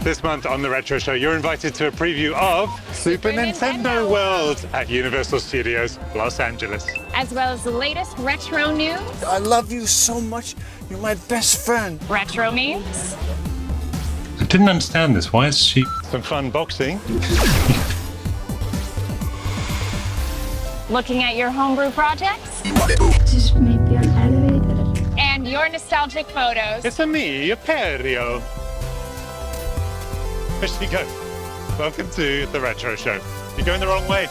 This month on The Retro Show, you're invited to a preview of Super Nintendo World at Universal Studios, Los Angeles. As well as the latest retro news. I love you so much. You're my best friend. Retro memes. I didn't understand this. Why is she... Some fun boxing. Looking at your homebrew projects. Just maybe an elevator. And your nostalgic photos. It's a me, a Perio. Where should you go? Welcome to The Retro Show. You're going the wrong way.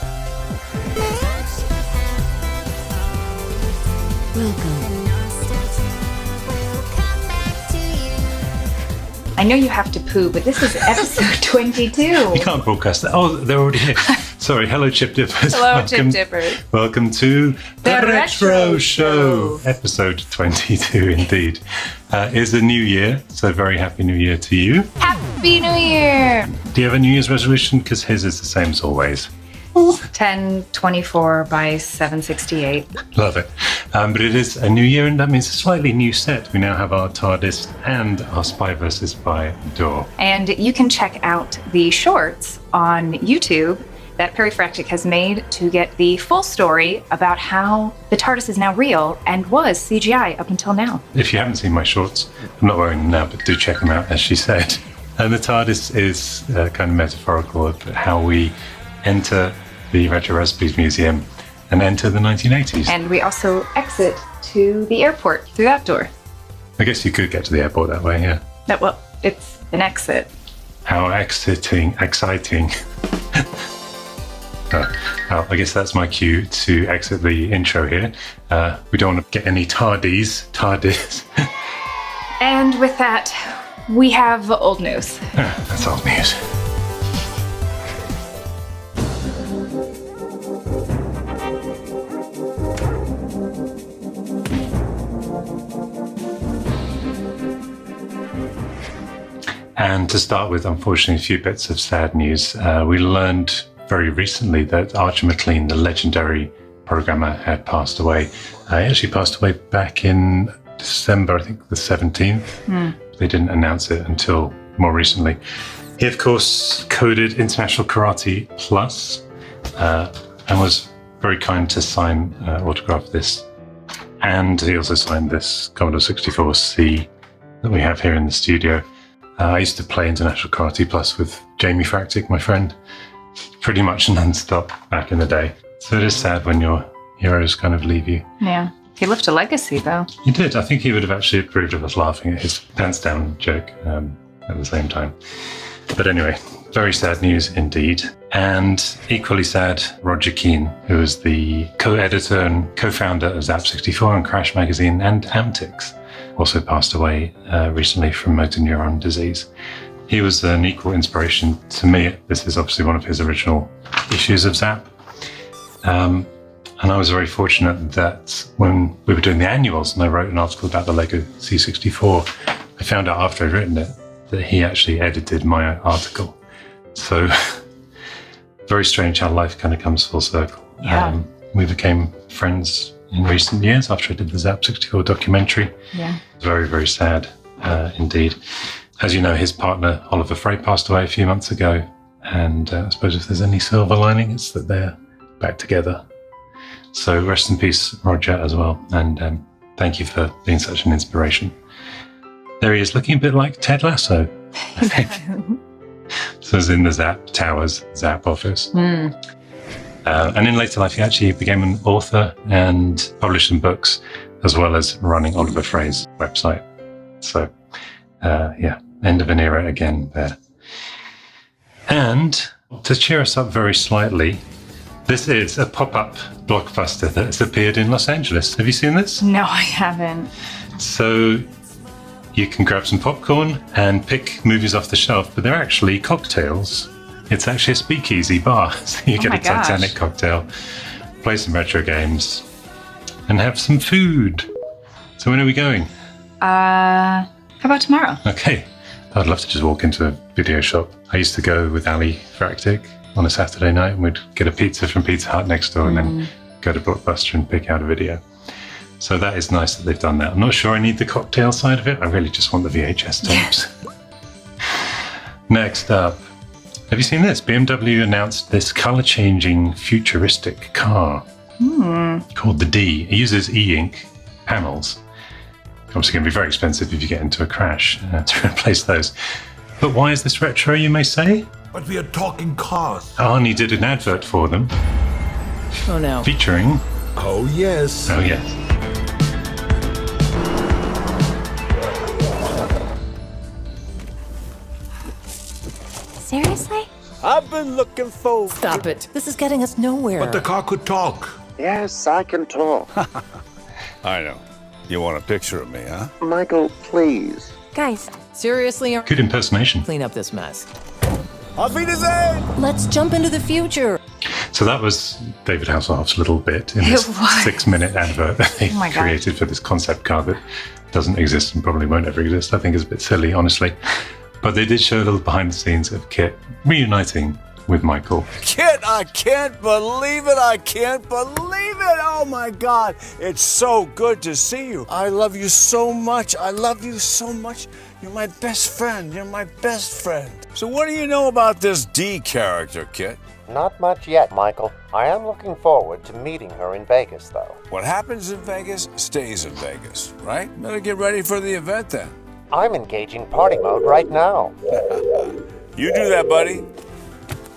I know you have to poo, but this is episode 22. You can't broadcast that. Oh, they're already here. Sorry. Hello, Chip Dippers. Hello, Chip Dippers. Welcome to The Retro Show. Episode 22, indeed. It's a new year, so very happy new year to you. Happy New Year! Do you have a New Year's resolution? Because his is the same as always. 1024 by 768. Love it. But it is a new year, and that means a slightly new set. We now have our TARDIS and our Spy vs. Spy door. And you can check out the shorts on YouTube that Mauricifractic has made to get the full story about how the TARDIS is now real and was CGI up until now. If you haven't seen my shorts, I'm not wearing them now, but do check them out, as she said. And the TARDIS is kind of metaphorical of how we enter the Retro Recipes Museum and enter the 1980s. And we also exit to the airport through that door. I guess you could get to the airport that way, yeah. No, well, it's an exit. How exciting. I guess that's my cue to exit the intro here. We don't want to get any TARDIS. And with that, we have old news. That's old news. And to start with, unfortunately, a few bits of sad news. We learned very recently that Archer McLean, the legendary programmer, had passed away. He actually passed away back in December, I think the 17th. They didn't announce it until more recently. He, of course, coded International Karate Plus and was very kind to sign, autograph this. And he also signed this Commodore 64C that we have here in the studio. I used to play International Karate Plus with Jamie Fractic, my friend, pretty much non-stop back in the day. So it is sad when your heroes kind of leave you. Yeah. He left a legacy, though. He did. I think he would have actually approved of us laughing at his pants down joke at the same time. But anyway, very sad news indeed. And equally sad, Roger Keane, who was the co-editor and co-founder of Zap64 and Crash Magazine and Amtix, also passed away recently from motor neuron disease. He was an equal inspiration to me. This is obviously one of his original issues of Zap. And I was very fortunate that when we were doing the annuals and I wrote an article about the Lego C64, I found out after I'd written it that he actually edited my article. So very strange how life kind of comes full circle. Yeah. We became friends in recent years after I did the Zap64 documentary. Yeah. Very, very sad indeed. As you know, his partner, Oliver Frey, passed away a few months ago. And I suppose if there's any silver lining, it's that they're back together. So rest in peace, Roger, as well. And thank you for being such an inspiration. There he is, looking a bit like Ted Lasso, I think. So it's in the Zap Towers, Zap office. And in later life, he actually became an author and published some books, as well as running Oliver Frey's website. So, yeah, end of an era again there. And to cheer us up very slightly, this is a pop-up blockbuster that has appeared in Los Angeles. Have you seen this? No, I haven't. So you can grab some popcorn and pick movies off the shelf, but they're actually cocktails. It's actually a speakeasy bar. So you get a Titanic cocktail, play some retro games, and have some food. So when are we going? How about tomorrow? Okay. I'd love to just walk into a video shop. I used to go with Ali Fractic on a Saturday night and we'd get a pizza from Pizza Hut next door and then go to Blockbuster and pick out a video. So that is nice that they've done that. I'm not sure I need the cocktail side of it. I really just want the VHS tapes. Next up, have you seen this? BMW announced this color-changing futuristic car called the D. It uses e-ink panels. Obviously going to be very expensive if you get into a crash to replace those. But why is this retro, you may say? But we are talking cars. Arnie did an advert for them. Oh no. Featuring... Oh, yes. Oh, yes. Seriously? I've been looking forward. Stop it. This is getting us nowhere. But the car could talk. Yes, I can talk. I know. You want a picture of me, huh? Michael, please. Guys, Seriously, Good impersonation. clean up this mess. Auf Wiedersehen! Let's jump into the future. So that was David Hasselhoff's little bit in It this was. 6-minute advert that they Oh my God. created for this concept car that doesn't exist and probably won't ever exist. I think is a bit silly, honestly. But they did show a little behind the scenes of Kit reuniting with Michael. Kit, I can't believe it. I can't believe it. Oh my God. It's so good to see you. I love you so much. I love you so much. You're my best friend. You're my best friend. So what do you know about this D character, Kit? Not much yet, Michael. I am looking forward to meeting her in Vegas, though. What happens in Vegas stays in Vegas, right? Better get ready for the event then. I'm engaging party mode right now. You do that, buddy.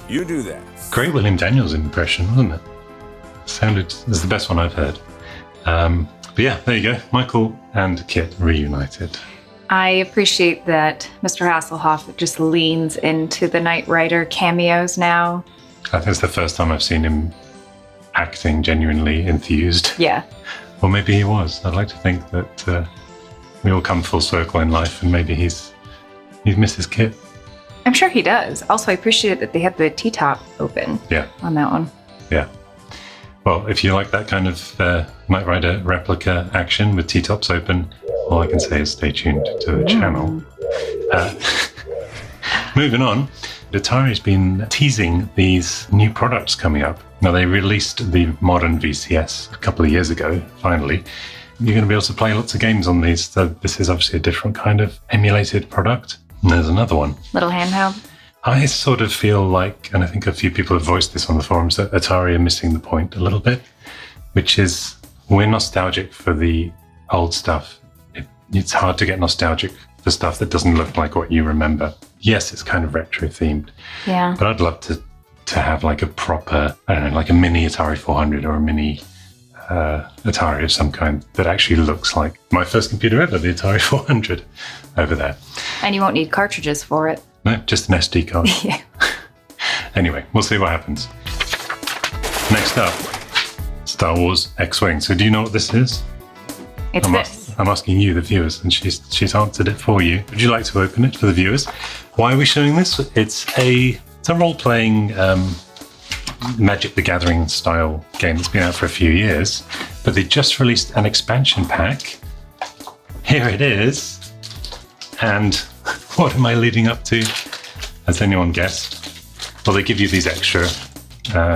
You do that. Great William Daniels impression, wasn't it? It's the best one I've heard. But yeah, there you go. Michael and Kit reunited. I appreciate that Mr. Hasselhoff just leans into the Knight Rider cameos now. I think it's the first time I've seen him acting genuinely enthused. Yeah. Or maybe he was. I'd like to think that we all come full circle in life and maybe he misses Kit. I'm sure he does. Also, I appreciate that they had the T-top open Yeah. on that one. Yeah. Well, if you like that kind of Knight Rider replica action with T-tops open, all I can say is stay tuned to the channel. Moving on, Atari's been teasing these new products coming up. Now, they released the modern VCS a couple of years ago, finally. You're going to be able to play lots of games on these. So this is obviously a different kind of emulated product. And there's another one. Little handheld. I sort of feel like, and I think a few people have voiced this on the forums, that Atari are missing the point a little bit, which is we're nostalgic for the old stuff. It's hard to get nostalgic for stuff that doesn't look like what you remember. Yes, it's kind of retro themed, Yeah. but I'd love to have like a proper, I don't know, like a mini Atari 400 or a mini Atari of some kind that actually looks like my first computer ever, the Atari 400 over there. And you won't need cartridges for it. No, just an SD card. Yeah. Anyway, we'll see what happens. Next up, Star Wars X-Wing. So do you know what this is? It's this. I'm asking you, the viewers, and she's answered it for you. Would you like to open it for the viewers? Why are we showing this? It's a role-playing Magic the Gathering style game that's been out for a few years, but they just released an expansion pack. Here it is. And what am I leading up to? Has anyone guessed? Well, they give you these extra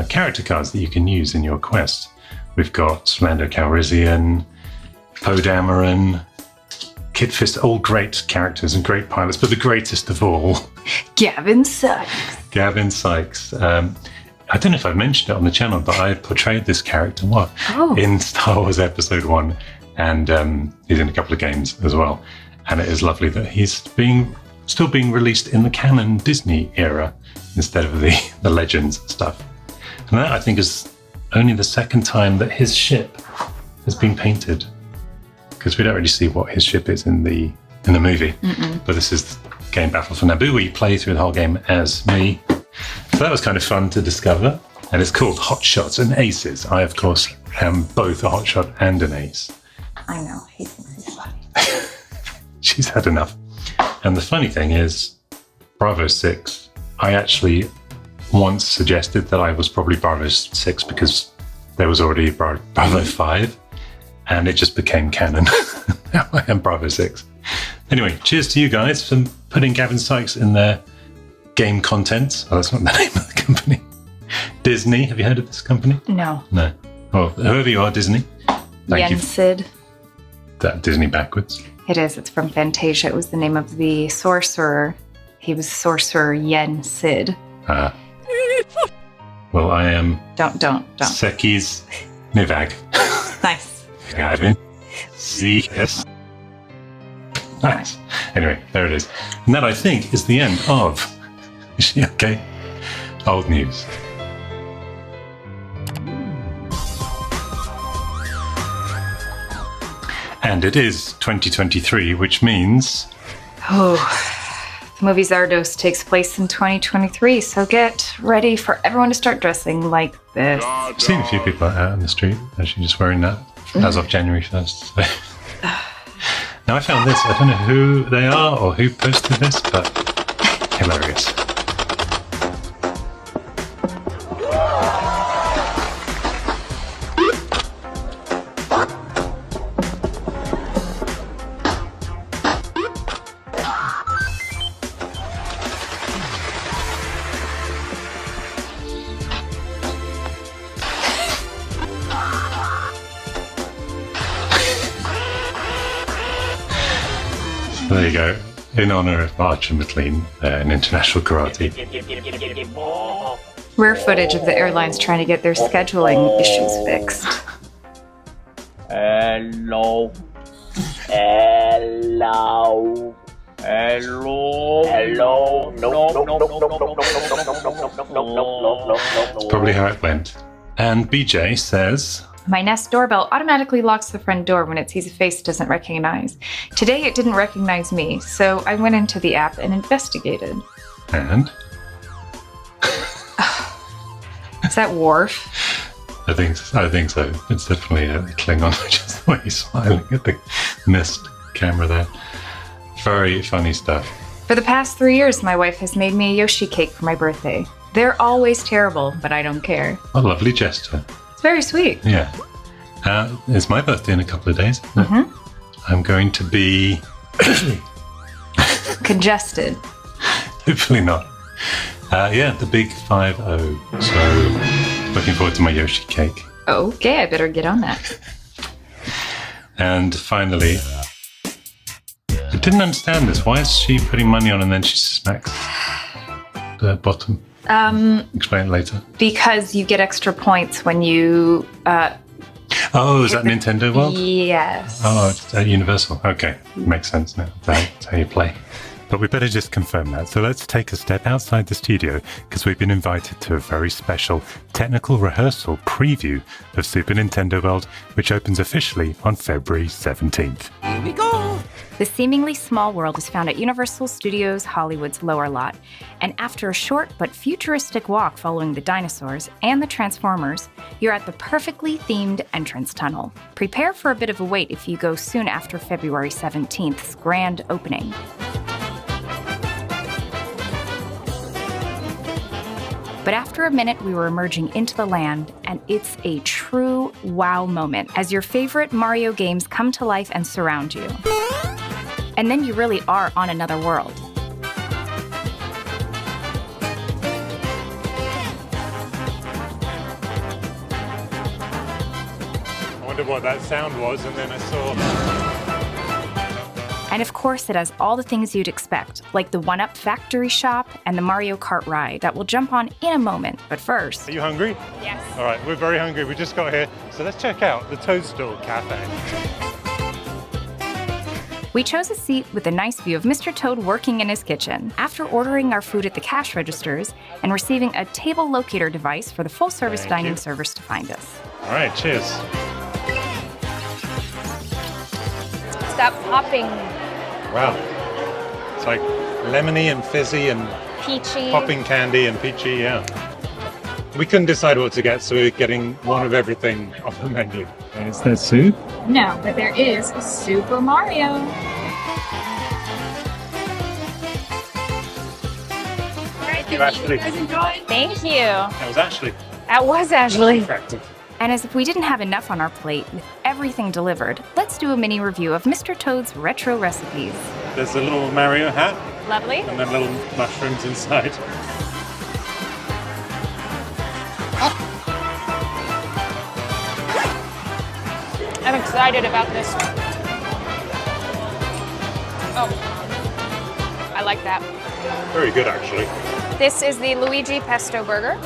character cards that you can use in your quest. We've got Lando Calrissian, Poe Dameron, Kit Fisto, all great characters and great pilots, but the greatest of all, Gavin Sykes. Gavin Sykes. I don't know if I've mentioned it on the channel, but I portrayed this character in Star Wars Episode 1, and he's in a couple of games as well. And it is lovely that he's still being released in the canon Disney era instead of the Legends stuff. And that, I think, is only the second time that his ship has been painted, because we don't really see what his ship is in the movie. But this is game Battle for Naboo, where you play through the whole game as me. So that was kind of fun to discover. And it's called Hot Shots and Aces. I, of course, am both a hot shot and an ace. I know. He thinks he's funny. She's had enough. And the funny thing is, Bravo 6, I actually once suggested that I was probably Bravo 6 because there was already Bravo 5, and it just became canon. Now I am Bravo 6. Anyway, cheers to you guys for putting Gavin Sykes in their game content. Oh, that's not the name of the company. Disney. Have you heard of this company? No. No. Well, whoever you are, Disney. Thank you. Yensid. That Disney backwards. It is. It's from Fantasia. It was the name of the sorcerer He was Sorcerer Yen Sid. Well, I am Don't. Seki's Nivag. Nice. Gavin. CS. Nice. Anyway, there it is. And that, I think, is the end of... Is she okay? Old news. And it is 2023, which means... Oh, the movie Zaroz takes place in 2023, so get ready for everyone to start dressing like this. I've seen a few people out on the street actually just wearing that as of January 1st. So. Now I found this. I don't know who they are or who posted this, but hilarious. There you go. In honor of March and McLean in international karate. Rare footage of the airlines trying to get their scheduling issues fixed. Hello. That's probably how it went. And BJ says... My Nest doorbell automatically locks the front door when it sees a face it doesn't recognize. Today it didn't recognize me, so I went into the app and investigated. And? Is that Worf? I think so. It's definitely a Klingon, just the way he's smiling at the Nest camera there. Very funny stuff. For the past 3 years, my wife has made me a Yoshi cake for my birthday. They're always terrible, but I don't care. What a lovely gesture. It's very sweet. Yeah. It's my birthday in a couple of days. I'm going to be... Congested. Hopefully not. Yeah, the big 5-0. So, looking forward to my Yoshi cake. Okay, I better get on that. And finally, I didn't understand this. Why is she putting money on and then she smacks the bottom? Explain it later. Because you get extra points when you... Oh, is that Nintendo World? Yes. Oh, it's at Universal. Okay, makes sense now. That's how you play. But we better just confirm that. So let's take a step outside the studio because we've been invited to a very special technical rehearsal preview of Super Nintendo World, which opens officially on February 17th. Here we go. The seemingly small world is found at Universal Studios Hollywood's lower lot. And after a short but futuristic walk following the dinosaurs and the Transformers, you're at the perfectly themed entrance tunnel. Prepare for a bit of a wait if you go soon after February 17th's grand opening. But after a minute, we were emerging into the land, and it's a true wow moment as your favorite Mario games come to life and surround you. And then you really are on another world. I wondered what that sound was, and then I saw... And of course, it has all the things you'd expect, like the 1-Up factory shop and the Mario Kart ride that we'll jump on in a moment. But first... Are you hungry? Yes. All right, we're very hungry. We just got here. So let's check out the Toadstool Cafe. We chose a seat with a nice view of Mr. Toad working in his kitchen. After ordering our food at the cash registers and receiving a table locator device for the full-service Thank dining you. service to find us. All right, cheers. Stop popping. Wow. It's like lemony and fizzy and Peachy. popping candy and peachy, yeah. We couldn't decide what to get, so we're getting one of everything off the menu. Is there soup? No, but there is Super Mario. Thank you, Ashley. Thank you. That was Ashley. That was Ashley. Practice. And as if we didn't have enough on our plate with everything delivered, let's do a mini review of Mr. Toad's retro recipes. There's a little Mario hat Lovely. and then little mushrooms inside. I'm excited about this. Oh, I like that. Very good, actually. This is the Luigi Pesto Burger,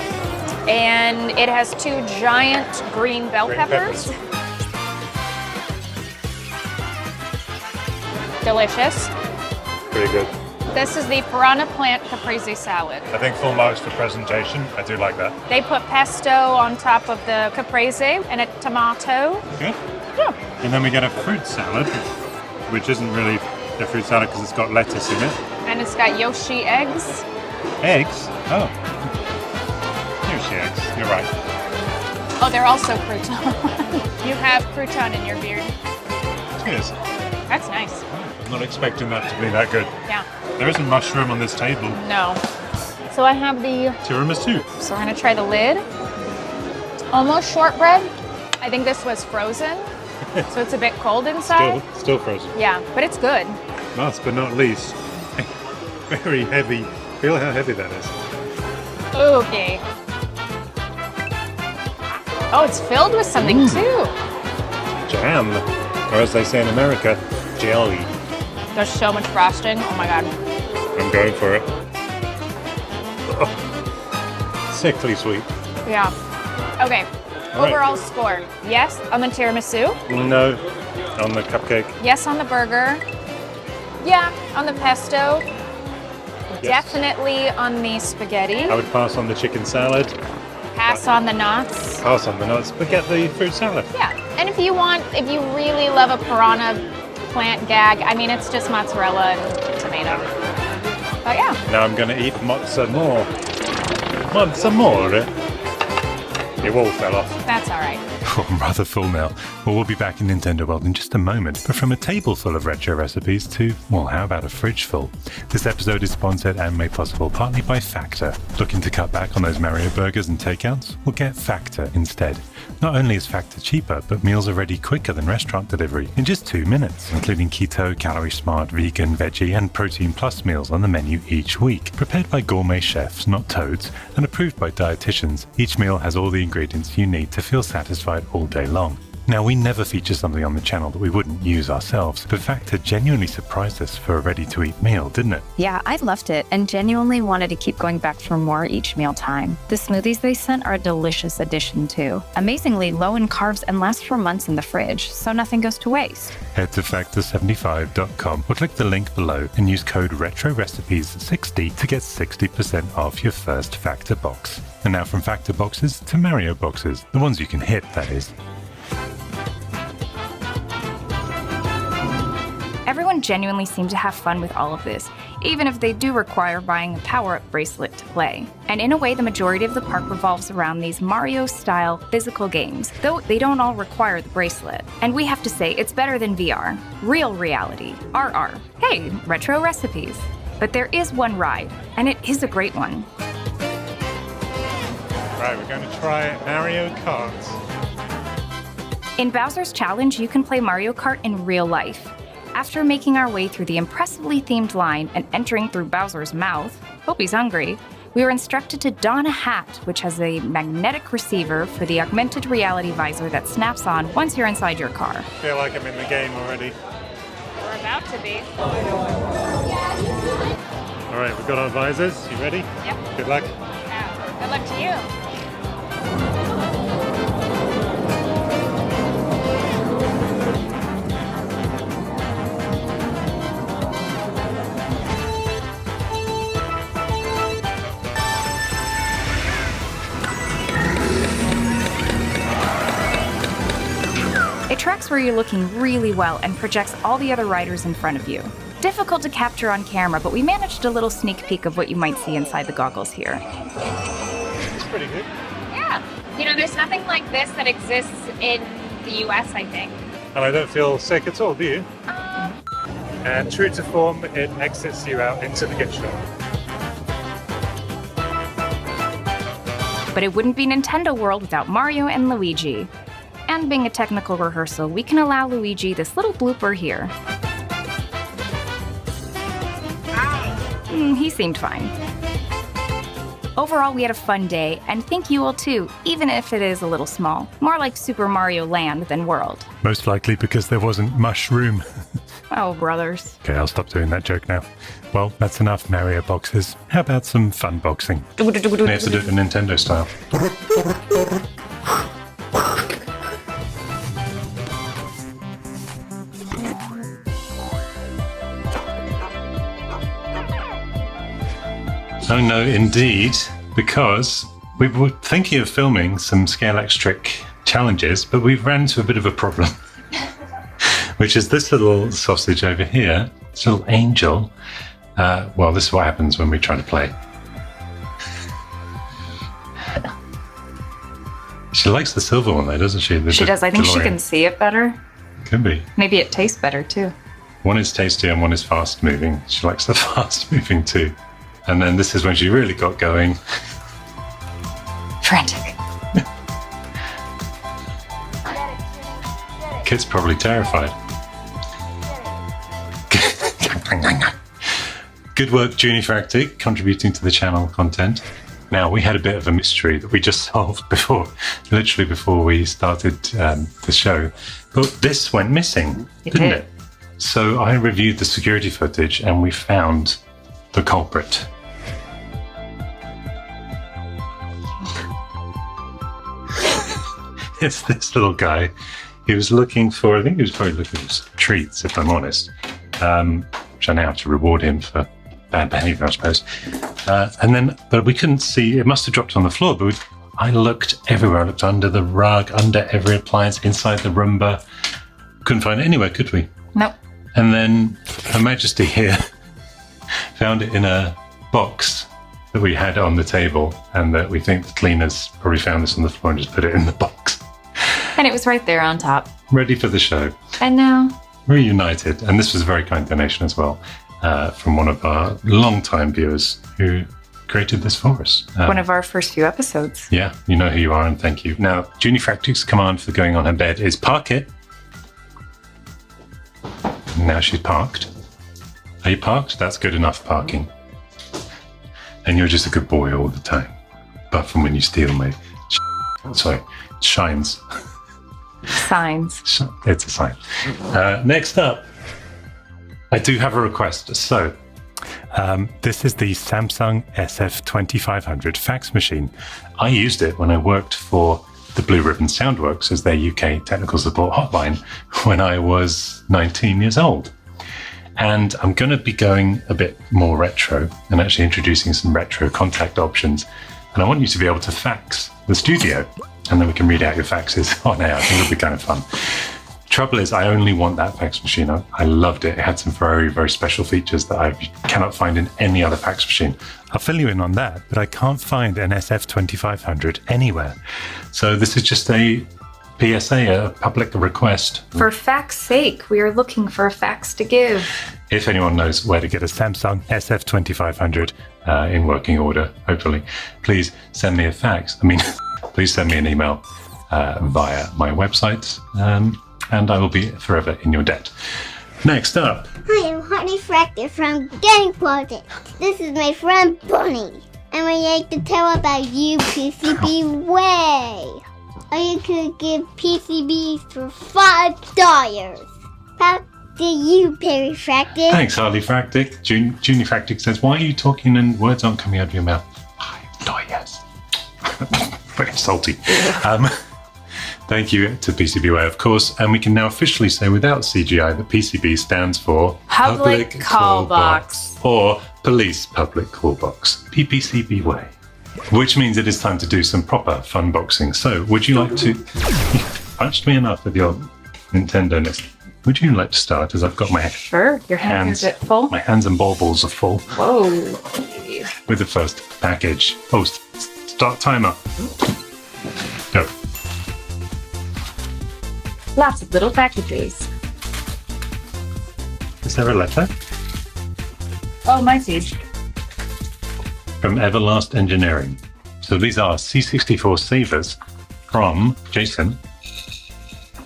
and it has 2 giant green bell peppers. Delicious. Pretty good. This is the Piranha Plant Caprese Salad. I think full marks for presentation. I do like that. They put pesto on top of the caprese and a tomato. Good. Yeah. And then we get a fruit salad, which isn't really a fruit salad because it's got lettuce in it. And it's got Yoshi eggs. Eggs? Oh. Yoshi eggs. You're right. Oh, they're also crouton. You have crouton in your beard. Cheers. That's nice. I'm not expecting that to be that good. Yeah. There isn't mushroom on this table. No. So I have the... Tiramisu. So we're gonna try the lid. Almost shortbread. I think this was frozen, so it's a bit cold inside. Still frozen. Yeah, but it's good. Last but not least, very heavy. Feel how heavy that is. Okay. Oh, it's filled with something too. Jam. Or as they say in America, jelly. There's so much frosting. Oh my god. I'm going for it. Oh. Sickly sweet. Yeah. Okay. All Overall right. score. Yes on the tiramisu. No, on the cupcake. Yes on the burger. Yeah on the pesto. Yes. Definitely on the spaghetti. I would pass on the chicken salad. Pass on the nuts. Pass on the nuts, but get the fruit salad. Yeah. And if you really love a piranha plant gag, I mean, it's just mozzarella and tomato. But yeah. Now I'm going to eat mozza more. Mozza more. It all fell off. That's all right. Oh, I'm rather full now. Well, we'll be back in Nintendo World in just a moment. But from a table full of retro recipes to, well, how about a fridge full? This episode is sponsored and made possible partly by Factor. Looking to cut back on those Mario burgers and takeouts? Well, get Factor instead. Not only is Factor cheaper, but meals are ready quicker than restaurant delivery in just 2 minutes, including keto, calorie smart, vegan, veggie, and protein plus meals on the menu each week. Prepared by gourmet chefs, not toads, and approved by dietitians, each meal has all the ingredients you need to feel satisfied all day long. Now, we never feature something on the channel that we wouldn't use ourselves, but Factor genuinely surprised us for a ready-to-eat meal, didn't it? Yeah, I loved it and genuinely wanted to keep going back for more each meal time. The smoothies they sent are a delicious addition too. Amazingly low in carbs and last for months in the fridge, so nothing goes to waste. Head to factor75.com or click the link below and use code RETRORECIPES60 to get 60% off your first Factor box. And now from Factor boxes to Mario boxes, the ones you can hit, that is. Everyone genuinely seemed to have fun with all of this, even if they do require buying a power-up bracelet to play. And in a way, the majority of the park revolves around these Mario-style physical games, though they don't all require the bracelet. And we have to say, it's better than VR. Real reality. RR. Hey, retro recipes. But there is one ride, and it is a great one. Right, we're going to try Mario Kart. In Bowser's Challenge, you can play Mario Kart in real life. After making our way through the impressively themed line and entering through Bowser's mouth, hope he's hungry, we were instructed to don a hat which has a magnetic receiver for the augmented reality visor that snaps on once you're inside your car. I feel like I'm in the game already. We're about to be. All right, we've got our visors. You ready? Yep. Good luck. Yeah. Good luck to you. It tracks where you're looking really well and projects all the other riders in front of you. Difficult to capture on camera, but we managed a little sneak peek of what you might see inside the goggles here. It's pretty good. Yeah. You know, there's nothing like this that exists in the US, I think. And I don't feel sick at all, do you? And true to form, it exits you out into the gift shop. But it wouldn't be Nintendo World without Mario and Luigi. And being a technical rehearsal, we can allow Luigi this little blooper here. He seemed fine. Overall, we had a fun day, and think you will too, even if it is a little small. More like Super Mario Land than World. Most likely because there wasn't mushroom. Oh, brothers. Okay, I'll stop doing that joke now. Well, that's enough Mario boxes. How about some fun boxing? We have to do it in Nintendo style. Oh no, indeed, because we were thinking of filming some Scalex trick challenges, but we've ran into a bit of a problem, which is this little sausage over here, this little angel. Well, this is what happens when we try to play. She likes the silver one though, doesn't she? She does. I think she can see it better. Could be. Maybe it tastes better too. One is tasty and one is fast moving. She likes the fast moving too. And then this is when she really got going. Frantic. Kid's probably terrified. Good work, Unifractic, contributing to the channel content. Now, we had a bit of a mystery that we just solved literally before we started the show. But this went missing, didn't it? So I reviewed the security footage and we found the culprit. It's this little guy. He was looking for, I think he was probably looking for some treats, if I'm honest, which I now have to reward him for bad behavior, I suppose. But we couldn't see, it must have dropped on the floor, but I looked everywhere. I looked under the rug, under every appliance, inside the Roomba. Couldn't find it anywhere, could we? Nope. And then Her Majesty here found it in a box that we had on the table, and that we think the cleaners probably found this on the floor and just put it in the box. And it was right there on top. Ready for the show. And now? Reunited. And this was a very kind donation as well, from one of our long-time viewers who created this for us. One of our first few episodes. Yeah, you know who you are, and thank you. Now, Unifractic's command for going on her bed is park it. Now she's parked. Are you parked? That's good enough parking. And you're just a good boy all the time. Apart from when you steal my... Sorry, shines. Signs. It's a sign. Next up, I do have a request. So, this is the Samsung SF2500 fax machine. I used it when I worked for the Blue Ribbon Soundworks as their UK technical support hotline when I was 19 years old. And I'm going to be going a bit more retro and actually introducing some retro contact options. And I want you to be able to fax the studio, and then we can read out your faxes on air. I think it'll be kind of fun. Trouble is, I only want that fax machine. I loved it. It had some very, very special features that I cannot find in any other fax machine. I'll fill you in on that, but I can't find an SF2500 anywhere. So this is just a PSA, a public request. For fax's sake, we are looking for a fax to give. If anyone knows where to get a Samsung SF2500 in working order, hopefully, please send me a fax. Please send me an email via my website, and I will be forever in your debt. Next up. Hi, I'm Mauricifractic from Getting Project. This is my friend Bunny, and we like to tell about you PCB way. Or you could give PCBs for $5. How do you pay, Fractic? Thanks, Harley Fractic. Unifractic says, why are you talking and words aren't coming out of your mouth? $5. Very salty. Thank you to PCBWay, of course. And we can now officially say without CGI that PCB stands for Public Call Box. Or Police Public Call Box, PPCBWay. Which means it is time to do some proper fun boxing. So, would you like to... You punched me enough with your Nintendo nest. Would you like to start, as I've got my Sure. Your hands are full? My hands and baubles are full. Whoa. With the first package. Oh, start timer. Go. Lots of little packages. Is there a letter? Oh, my seed. From Everlast Engineering. So these are C64 savers from Jason.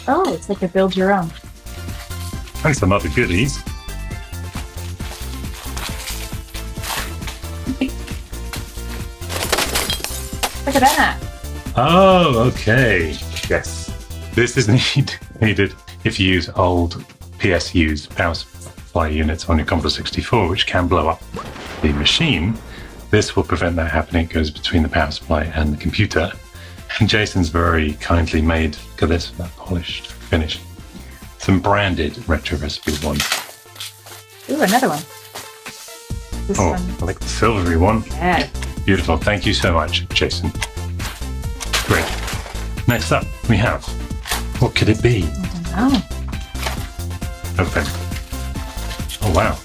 Oh, it's like a build your own. And some other goodies. Look at that. Oh, okay. Yes. This is needed if you use old PSUs, supply units on your Commodore 64, which can blow up the machine. This will prevent that happening. It goes between the power supply and the computer. And Jason's very kindly made, look at this, that polished finish. Some branded retro recipe ones. Ooh, another one. This Oh, one. I like the silvery one. Yeah. Beautiful. Thank you so much, Jason. Great. Next up, we have, what could it be? Oh. Open. Oh, wow.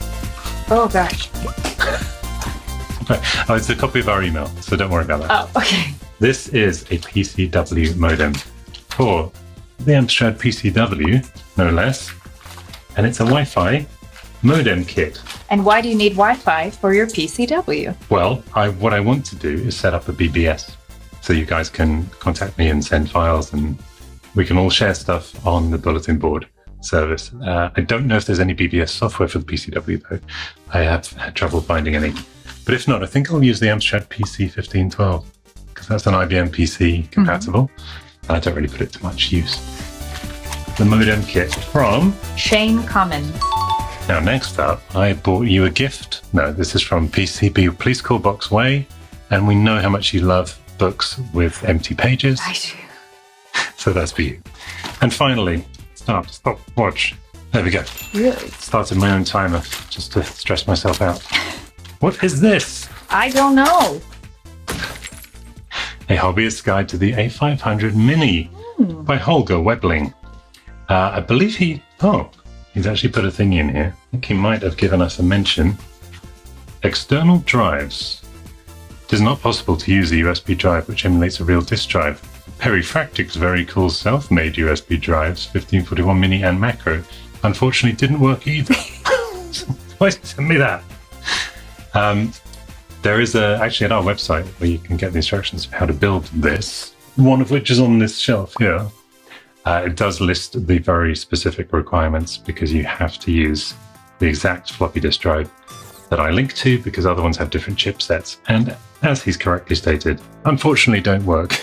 Oh, gosh. Oh, it's a copy of our email, so don't worry about that. Oh, okay. This is a PCW modem for the Amstrad PCW, no less. And it's a Wi-Fi modem kit. And why do you need Wi-Fi for your PCW? Well, what I want to do is set up a BBS. So you guys can contact me and send files, and we can all share stuff on the bulletin board service. I don't know if there's any BBS software for the PCW, though. I have had trouble finding any. But if not, I think I'll use the Amstrad PC 1512, because that's an IBM PC compatible. I don't really put it to much use. The modem kit from Shane Commons. Now, next up, I bought you a gift. No, this is from PCB Please Call Box Way. And we know how much you love books with empty pages. I do. So that's for you. And finally, stop, watch. There we go. Really? Started my own timer just to stress myself out. What is this? I don't know. A Hobbyist's Guide to the A500 Mini by Holger Webling. I believe he's actually put a thing in here. I think he might have given us a mention. External drives. It is not possible to use a USB drive which emulates a real disk drive. Perifractic's very cool self-made USB drives, 1541 Mini and Macro, unfortunately didn't work either. Why send me that? There is actually at our website where you can get the instructions of how to build this, one of which is on this shelf here. It does list the very specific requirements because you have to use the exact floppy disk drive that I link to, because other ones have different chipsets and, as he's correctly stated, unfortunately don't work.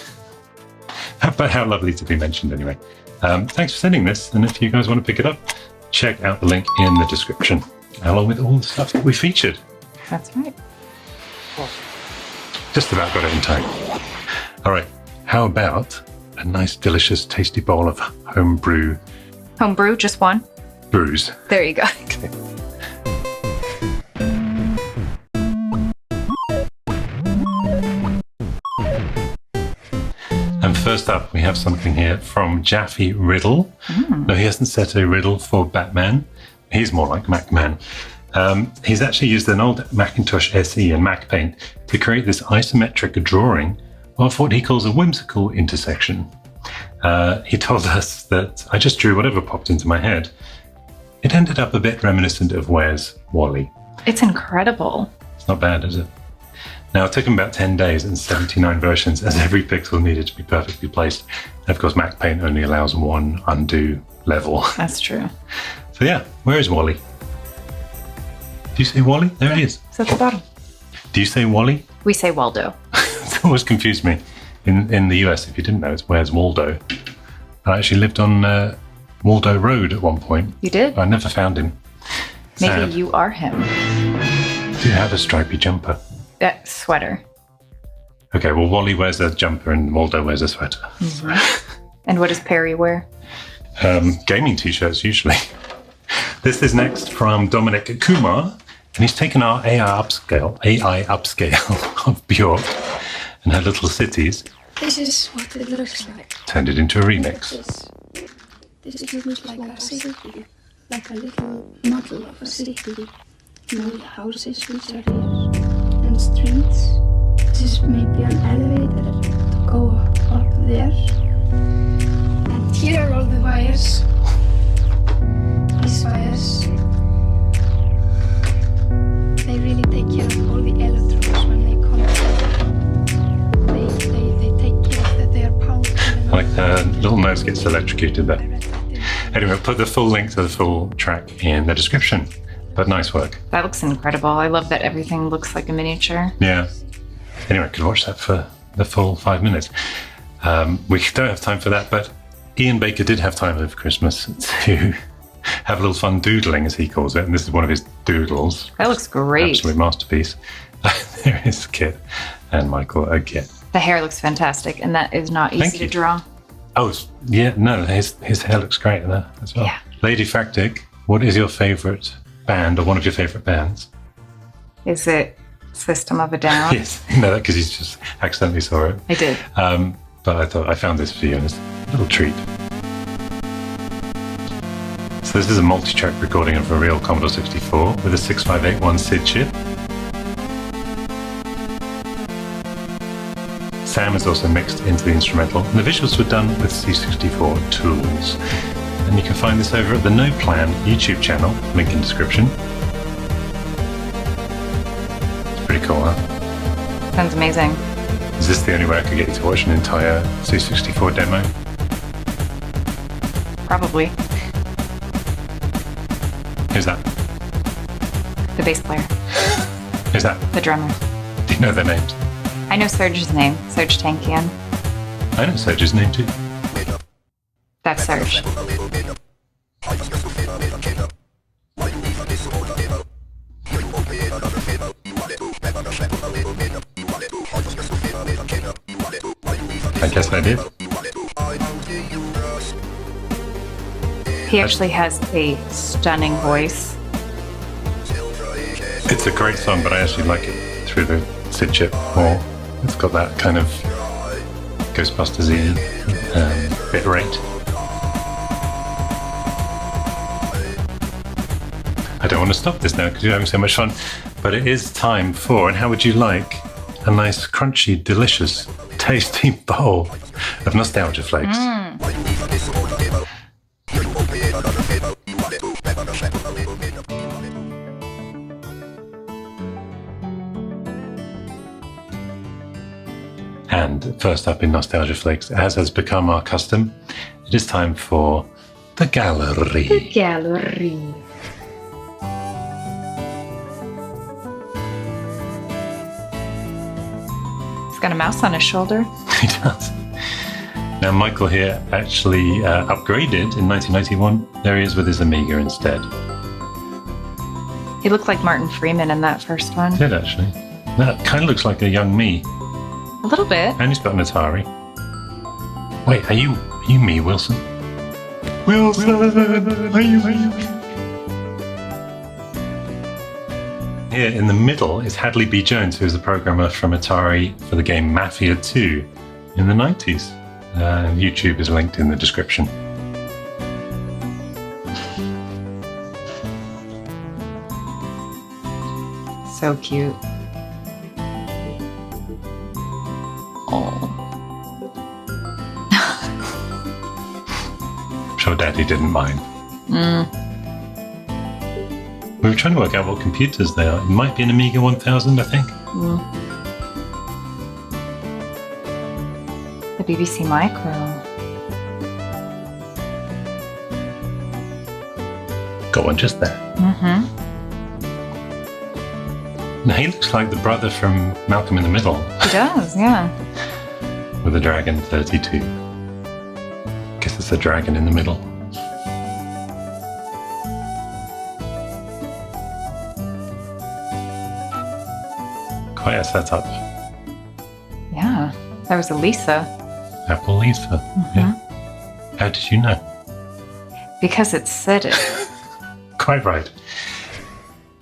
But how lovely to be mentioned anyway. Thanks for sending this, and if you guys want to pick it up, check out the link in the description, along with all the stuff that we featured. That's right. Just about got it in time. All right, how about a nice, delicious, tasty bowl of homebrew Homebrew, just one? brews? There you go. Okay. And first up, we have something here from Jaffe Riddle. No, he hasn't set a riddle for Batman. He's more like Macman. He's actually used an old Macintosh SE and Mac Paint to create this isometric drawing of what he calls a whimsical intersection. He told us that I just drew whatever popped into my head. It ended up a bit reminiscent of Where's Wally. It's incredible. It's not bad, is it? Now, it took him about 10 days and 79 versions, as every pixel needed to be perfectly placed. And of course, Mac Paint only allows one undo level. That's true. So yeah, where is Wally? Do you say Wally? There it is. It's at the bottom. Do you say Wally? We say Waldo. That always confused me. In the US, if you didn't know, it's Where's Waldo. I actually lived on Waldo Road at one point. You did? I never found him. Maybe Sad. you are him. Do you have a stripy jumper? That sweater. Okay, well, Wally wears a jumper and Waldo wears a sweater. And what does Perry wear? Gaming t-shirts, usually. This is next from Dominic Kumar, and he's taken our AI upscale of Bjork and her little cities, This is what it looks like. turned it into a remix. This looks like a city, like a little model of a city. No houses which are here, and streets. This is maybe an elevator to go up there. And here are all the wires. These wires, they really take care of all the electrons when they come. They take care of that they are powerful. Like the little nose gets electrocuted there. Anyway, I'll put the full link to the full track in the description. But nice work. That looks incredible. I love that everything looks like a miniature. Yeah. Anyway, I could watch that for the full 5 minutes. We don't have time for that, but Ian Baker did have time over Christmas to have a little fun doodling, as he calls it. And this is one of his doodles. That looks great. Absolute masterpiece. There is Kit and Michael again. The hair looks fantastic, and that is not easy to draw. Oh, yeah, no, his hair looks great in there as well. Yeah. Lady Fractic, what is your favourite band, or one of your favourite bands? Is it System of a Down? Yes, no, because you just accidentally saw it. I did. But I thought I found this for you, and it's a little treat. So this is a multi-track recording of a real Commodore 64 with a 6581 SID chip. Sam is also mixed into the instrumental, and the visuals were done with C64 tools. And you can find this over at the No Plan YouTube channel, link in description. It's pretty cool, huh? Sounds amazing. Is this the only way I could get you to watch an entire C64 demo? Probably. Who's that? The bass player. Who's that? The drummer. Do you know their names? I know Serge's name. Serge Tankian. I know Serge's name too. That's Serge. I guess I did. He actually has a stunning voice. It's a great song, but I actually like it through the SID chip more. It's got that kind of Ghostbusters-y bit rate. I don't want to stop this now because you're having so much fun, but it is time for, and how would you like a nice, crunchy, delicious, tasty bowl of nostalgia flakes? And first up in Nostalgia Flakes, as has become our custom, it is time for the gallery. The gallery. He's got a mouse on his shoulder. He does. Now, Michael here actually upgraded in 1991. There he is with his Amiga instead. He looked like Martin Freeman in that first one. He did actually. That kind of looks like a young me. A little bit. And he's got an Atari. Wait, are you me, Wilson? Wilson, are you me? Here in the middle is Hadley B. Jones, who is a programmer from Atari for the game Mafia 2 in the 90s. YouTube is linked in the description. So cute. Oh. I'm sure Daddy didn't mind. We were trying to work out what computers they are. It might be an Amiga 1000, I think. The BBC Micro. Got one just there. Now he looks like the brother from Malcolm in the Middle. He does, yeah. With a Dragon 32. Guess it's a dragon in the middle. Quite a setup. Yeah. That was a Lisa. Apple Lisa. Yeah. How did you know? Because it said it. Quite right.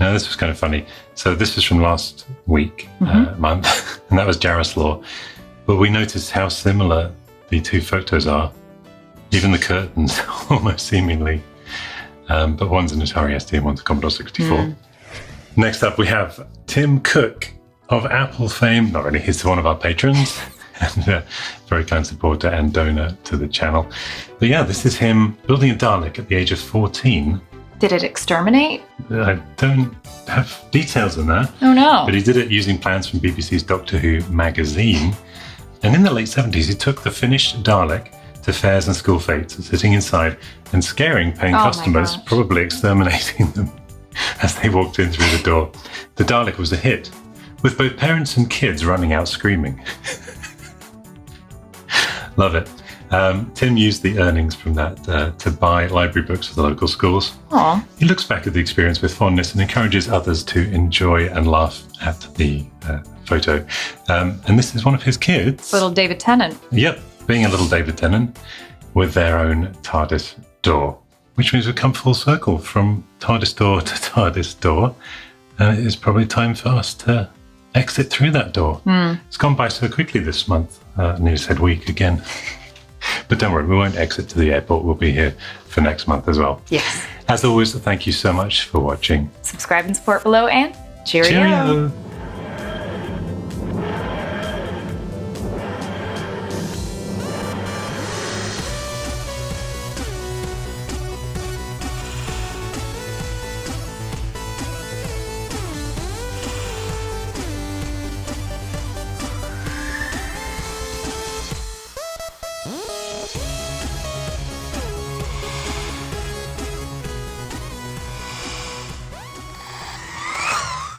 Now, this was kind of funny. So this was from last week, month, and that was Jaroslaw. But we noticed how similar the two photos are. Even the curtains, almost seemingly. But one's an Atari ST and one's a Commodore 64. Next up, we have Tim Cook of Apple fame. Not really, he's one of our patrons. And a very kind supporter and donor to the channel. But yeah, this is him building a Dalek at the age of 14. Did it exterminate? I don't have details on that. Oh no. But he did it using plans from BBC's Doctor Who magazine. And in the late 70s, he took the finished Dalek to fairs and school fetes, sitting inside and scaring paying customers, probably exterminating them as they walked in through the door. The Dalek was a hit, with both parents and kids running out screaming. Love it. Tim used the earnings from that to buy library books for the local schools. Aw. He looks back at the experience with fondness and encourages others to enjoy and laugh at the photo. And this is one of his kids. Little David Tennant. Yep, being a little David Tennant with their own TARDIS door, which means we've come full circle from TARDIS door to TARDIS door. And it is probably time for us to exit through that door. It's gone by so quickly this month. Nearly said week again. But don't worry, we won't exit to the airport. We'll be here for next month as well. Yes. As always, thank you so much for watching. Subscribe and support below, and cheerio. Cheerio.